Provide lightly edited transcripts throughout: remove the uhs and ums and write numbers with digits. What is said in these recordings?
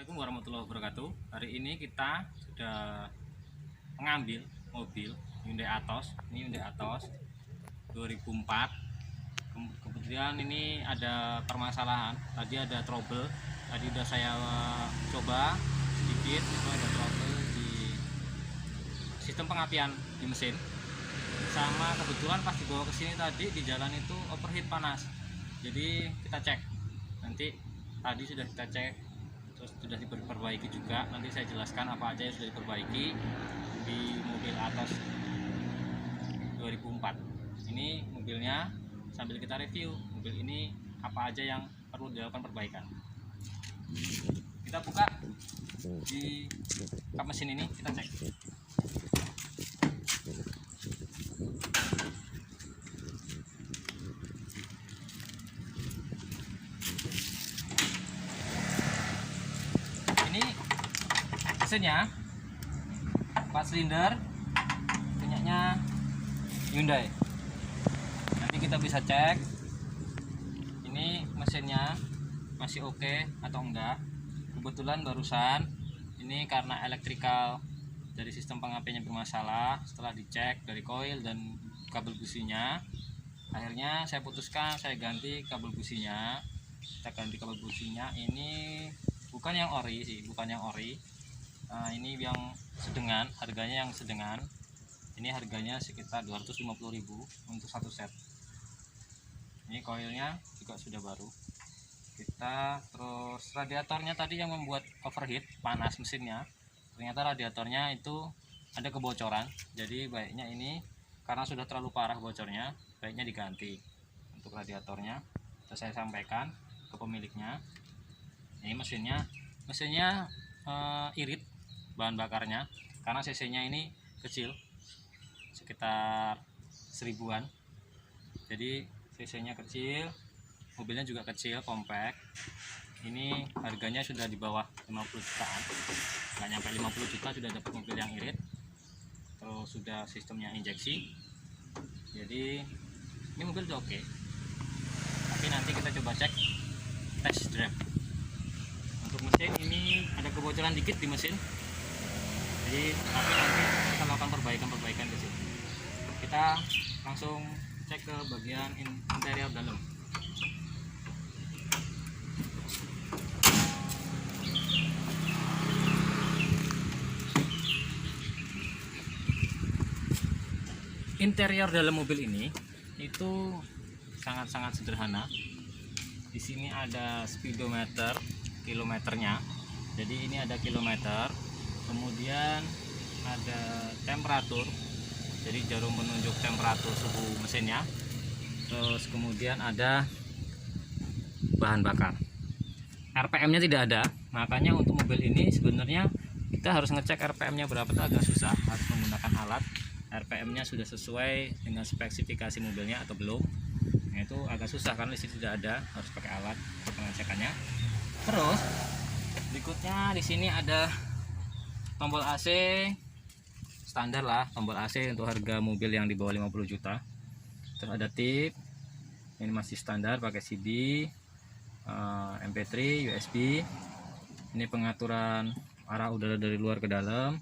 Assalamualaikum warahmatullahi wabarakatuh. Hari ini kita sudah mengambil mobil Hyundai Atos. Ini Hyundai Atos 2004. Kemudian ini ada permasalahan. Tadi ada trouble. Tadi udah saya coba sedikit. Itu ada trouble di sistem pengapian di mesin. Sama kebetulan pas dibawa ke sini tadi di jalan itu overheat panas. Jadi kita cek. Nanti tadi sudah kita cek, terus sudah diperbaiki juga. Nanti saya jelaskan apa aja yang sudah diperbaiki di mobil Atos 2004. Ini mobilnya, sambil kita review mobil ini apa aja yang perlu dilakukan perbaikan. Kita buka di kap mesin ini, kita cek. Ini mesinnya 4 silinder, punyanya Hyundai. Nanti kita bisa cek ini mesinnya masih oke atau enggak. Kebetulan barusan ini karena elektrikal dari sistem pengapiannya bermasalah. Setelah dicek dari koil dan kabel businya, akhirnya saya putuskan saya ganti kabel businya. Kita ganti kabel businya, ini bukan yang ori sih, bukan yang ori. Nah, ini yang sedengan, harganya yang sedengan. Ini harganya sekitar 250.000 untuk satu set. Ini koilnya juga sudah baru. Kita terus radiatornya tadi yang membuat overheat panas mesinnya. Ternyata radiatornya itu ada kebocoran. Jadi baiknya ini karena sudah terlalu parah bocornya, baiknya diganti. Untuk radiatornya sudah saya sampaikan ke pemiliknya. Ini mesinnya irit bahan bakarnya karena cc-nya ini kecil, sekitar 1000-an. Jadi cc-nya kecil, mobilnya juga kecil, compact. Ini harganya sudah di bawah 50 jutaan, nggak nyampe 50 juta sudah dapat mobil yang irit. Terus sudah sistemnya injeksi. Jadi ini mobil udah oke. Tapi nanti kita coba cek test drive. Untuk mesin ini ada kebocoran dikit di mesin. Jadi tapi nanti kita lakukan perbaikan ke sini. Kita langsung cek ke bagian interior dalam. Interior dalam mobil ini itu sangat-sangat sederhana. Di sini ada speedometer, kilometernya. Jadi ini ada kilometer, kemudian ada temperatur, jadi jarum penunjuk temperatur suhu mesinnya. Terus kemudian ada bahan bakar. RPM-nya tidak ada, makanya untuk mobil ini sebenarnya kita harus ngecek RPM-nya berapa itu agak susah, harus menggunakan alat. RPM-nya sudah sesuai dengan spesifikasi mobilnya atau belum. Nah, itu agak susah karena di sini tidak ada, harus pakai alat untuk pengecekannya. Terus berikutnya di sini ada tombol AC, standar lah tombol AC untuk harga mobil yang di bawah 50 juta. Terus ada tip, ini masih standar pakai CD, MP3, USB. Ini pengaturan arah udara dari luar ke dalam.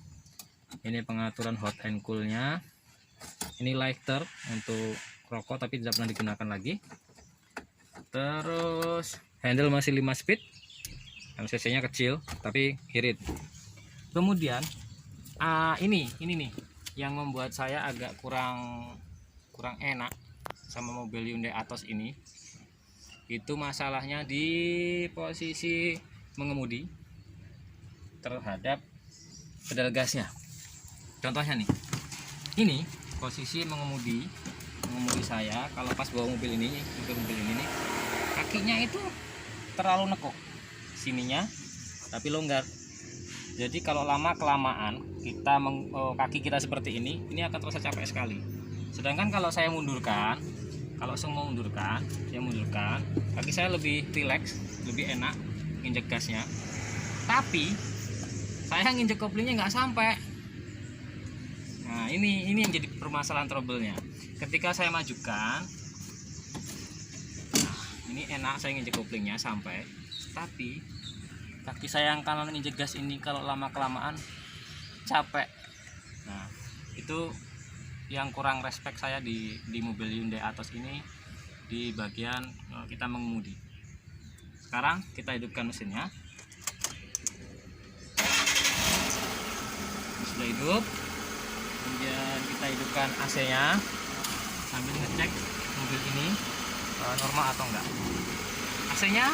Ini pengaturan hot and cool nya. Ini lighter untuk rokok tapi tidak pernah digunakan lagi. Terus handle masih 5 speed, cc nya kecil tapi irit. Kemudian ini nih yang membuat saya agak kurang enak sama mobil Hyundai Atos ini. Itu masalahnya di posisi mengemudi terhadap pedal gasnya. Contohnya nih, ini posisi mengemudi saya kalau pas bawa mobil ini nih, kakinya itu terlalu nekuk sininya tapi longgar. Jadi kalau lama kelamaan kita kaki kita seperti ini akan terasa capek sekali. Sedangkan kalau saya mundurkan, saya mundurkan, kaki saya lebih rileks, lebih enak nginjek gasnya. Tapi saya nginjek koplingnya nggak sampai. Nah, ini yang jadi permasalahan trouble-nya. Ketika saya majukan, nah, ini enak saya nginjek koplingnya sampai, tapi kaki saya yang kanan injek gas ini kalau lama kelamaan capek. Nah itu yang kurang respect saya di mobil Hyundai Atos ini, di bagian kita mengemudi. Sekarang kita hidupkan mesinnya. Sudah hidup, kemudian kita hidupkan AC nya sambil ngecek mobil ini normal atau enggak. AC nya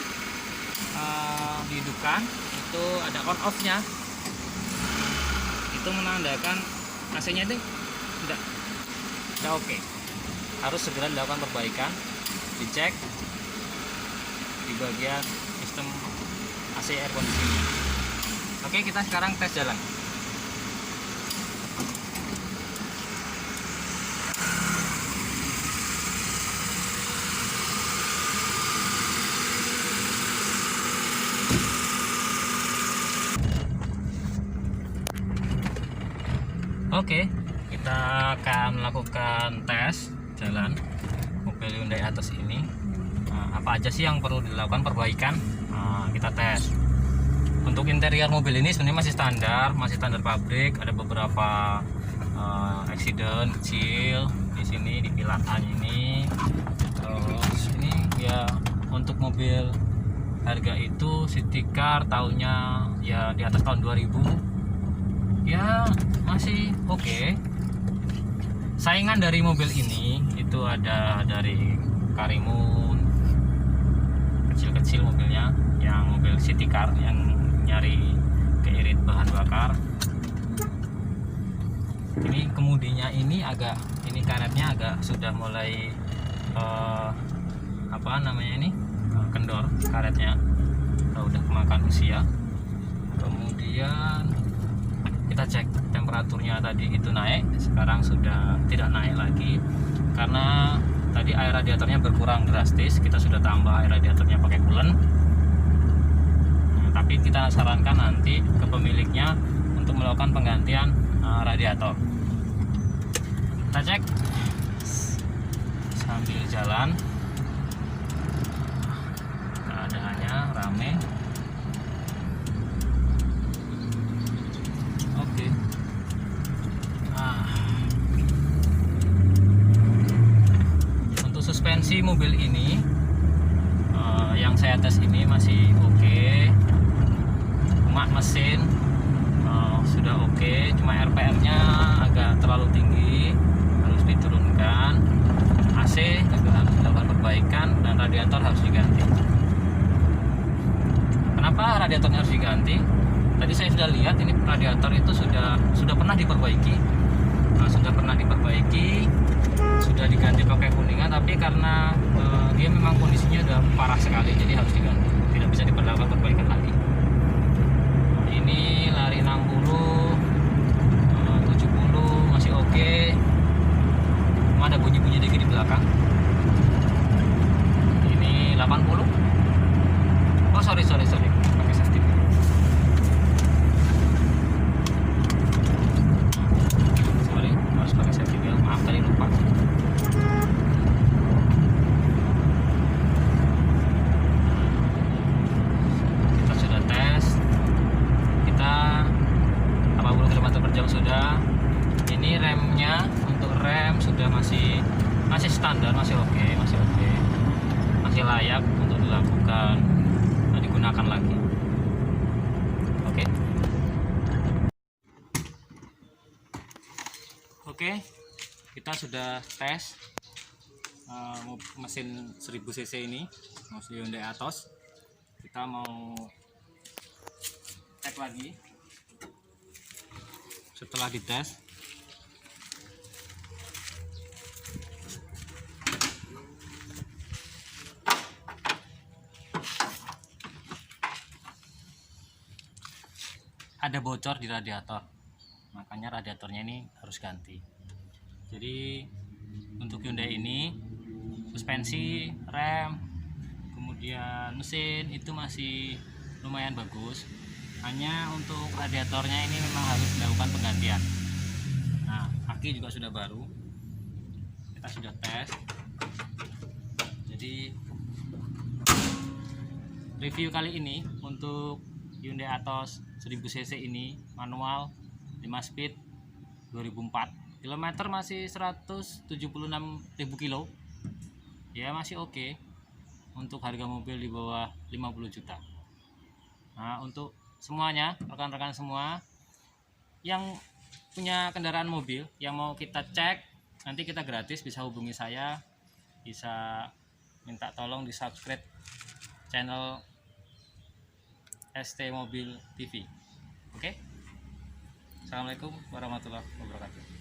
dihidupkan, itu ada on off nya, itu menandakan AC nya itu enggak oke. Harus segera dilakukan perbaikan, dicek di bagian sistem AC air conditioning. Oke, kita sekarang tes jalan. Oke, kita akan melakukan tes jalan mobil Hyundai Atos ini. Apa aja sih yang perlu dilakukan perbaikan? Kita tes. Untuk interior mobil ini sebenarnya masih standar pabrik. Ada beberapa accident kecil di sini di pilahan ini. Terus ini ya untuk mobil harga itu city car tahunnya ya di atas tahun 2000. Ya masih oke. Saingan dari mobil ini itu ada dari Karimun, kecil-kecil mobilnya, yang mobil city car yang nyari keirit bahan bakar. Ini kemudinya ini karetnya agak sudah mulai apa namanya ini, kendor karetnya, udah kemakan usia. Kemudian kita cek temperaturnya, tadi itu naik, sekarang sudah tidak naik lagi karena tadi air radiatornya berkurang drastis. Kita sudah tambah air radiatornya pakai coolant. Tapi kita sarankan nanti ke pemiliknya untuk melakukan penggantian radiator. Kita cek sambil jalan, keadaannya rame. Oke. Untuk suspensi mobil ini yang saya tes ini masih oke. Cuma mesin sudah oke, cuma RPM nya agak terlalu tinggi, harus diturunkan. AC juga harus dilakukan perbaikan dan radiator harus diganti. Kenapa radiatornya harus diganti? Tadi saya sudah lihat ini radiator itu sudah pernah diperbaiki, sudah diganti pakai kuningan, tapi karena dia memang kondisinya sudah parah sekali, jadi harus diganti, tidak bisa diperlakukan perbaikan lagi. Ini lari 60, 70 masih oke. Cuma ada bunyi-bunyi dikit di belakang. Ini 80. Oh sorry pakai safety. Harus pakai safety belt, maaf tadi lupa. Kita sudah tes, kita 80 km/jam sudah. Ini remnya, untuk rem sudah masih standar, masih oke, masih layak untuk digunakan lagi. Oke, kita sudah tes mesin 1000 cc ini, mesin Hyundai Atos. Kita mau cek lagi setelah dites. Ada bocor di radiator, makanya radiatornya ini harus ganti. Jadi untuk Hyundai ini suspensi, rem, kemudian mesin itu masih lumayan bagus. Hanya untuk radiatornya ini memang harus dilakukan penggantian. Nah, aki juga sudah baru, kita sudah tes. Jadi review kali ini untuk Hyundai Atos 1000 cc ini manual 5 speed 2004, kilometer masih 176.000 kilo ya, masih oke untuk harga mobil di bawah 50 juta. Nah, untuk semuanya rekan-rekan semua yang punya kendaraan mobil yang mau kita cek, nanti kita gratis bisa hubungi saya, bisa minta tolong di subscribe channel ST Mobil TV. Oke. Assalamualaikum warahmatullahi wabarakatuh.